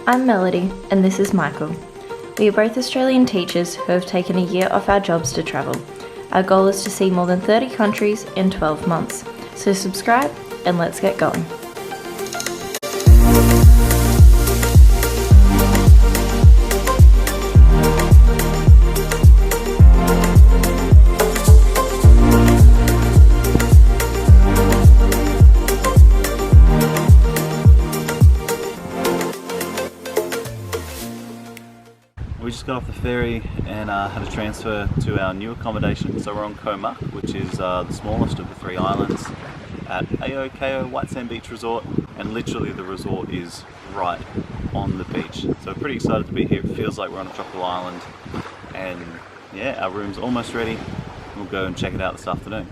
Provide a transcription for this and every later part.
I'm Melody, and this is Michael. We are both Australian teachers who have taken a year off our jobs to travel. Our goal is to see more than 30 countries in 12 months. So subscribe and let's get going. We just got off the ferry and had a transfer to our new accommodation. So we're on Koh Mak, which is the smallest of the 3 islands at Ao Kao White Sand Beach Resort, and literally the resort is right on the beach. So we're pretty excited to be here. It feels like we're on a tropical island, and yeah, our room's almost ready. We'll go and check it out this afternoon.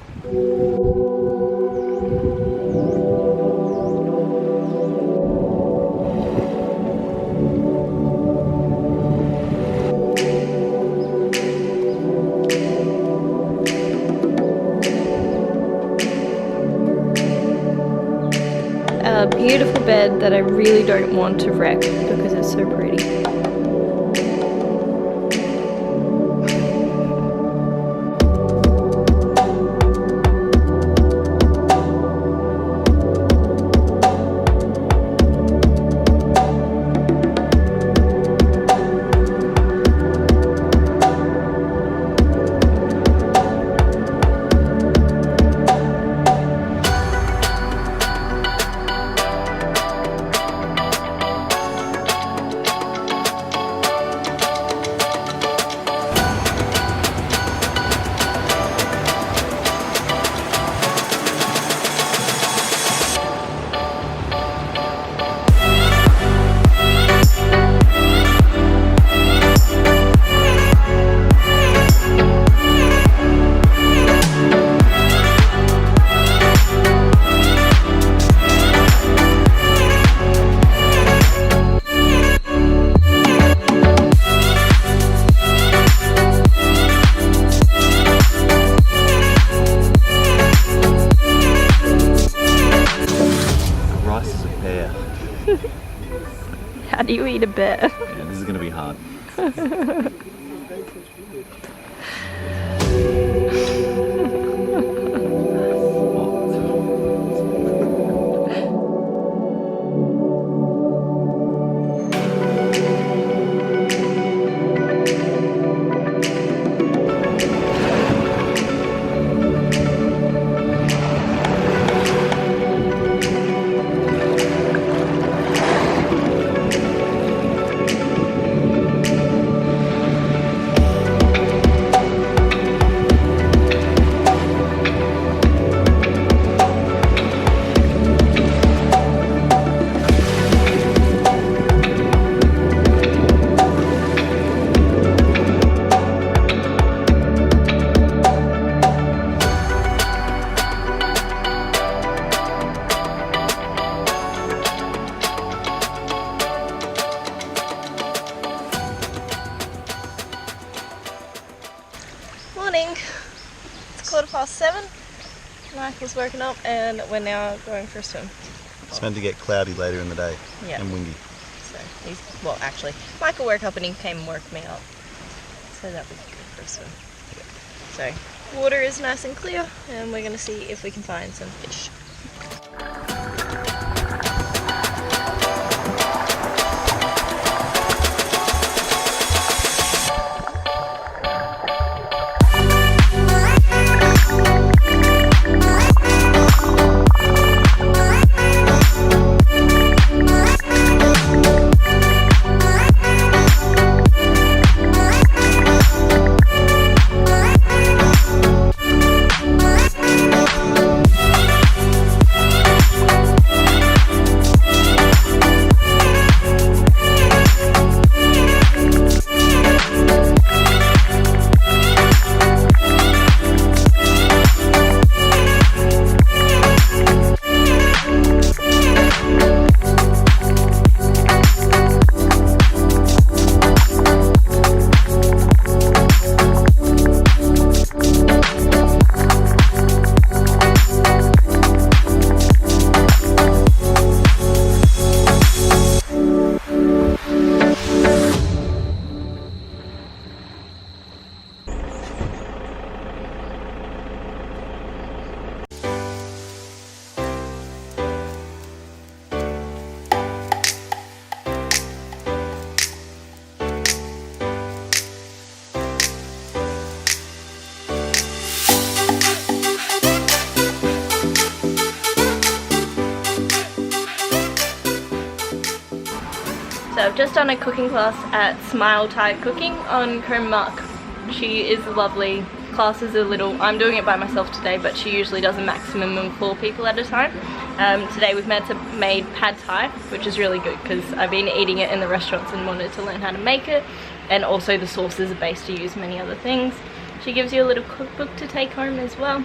A beautiful bed that I really don't want to wreck because it's so pretty. How do you eat a bear? Yeah, this is going to be hard. Morning! It's 7:15. Michael's woken up and we're now going for a swim. It's meant to get cloudy later in the day, Yeah. and windy. So well actually, Michael woke up and he came and woke me up. So that was good for a swim. So water is nice and clear and we're going to see if we can find some fish. So I've just done a cooking class at Smile Cooking Koh Mak. She is lovely. Classes are little. I'm doing it by myself today, but she usually does a maximum of 4 people at a time. Today we've made pad thai, which is really good because I've been eating it in the restaurants and wanted to learn how to make it. And also the sauces are based to use many other things. She gives you a little cookbook to take home as well.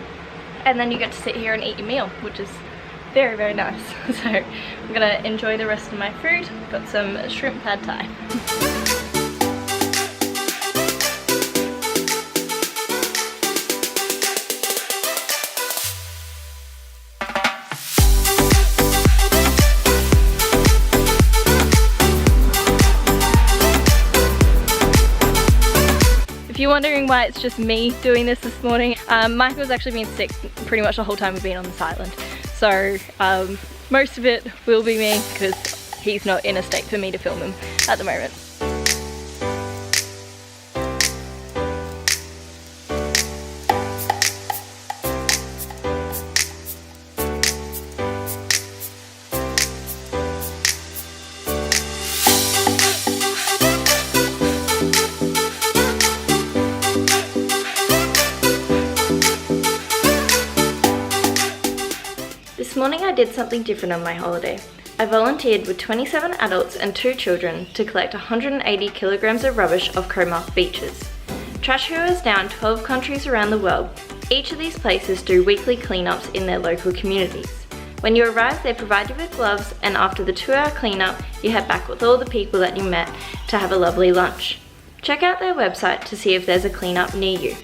And then you get to sit here and eat your meal, which is very, very nice. So I'm gonna enjoy the rest of my food. Got some shrimp pad thai. If you're wondering why it's just me doing this morning, Michael's actually been sick pretty much the whole time we've been on this island. So most of it will be me because he's not in a state for me to film him at the moment. This morning I did something different on my holiday. I volunteered with 27 adults and 2 children to collect 180 kilograms of rubbish off Koh Mak beaches. Trash Hero is now in 12 countries around the world. Each of these places do weekly cleanups in their local communities. When you arrive, they provide you with gloves, and after the 2-hour cleanup, you head back with all the people that you met to have a lovely lunch. Check out their website to see if there's a cleanup near you.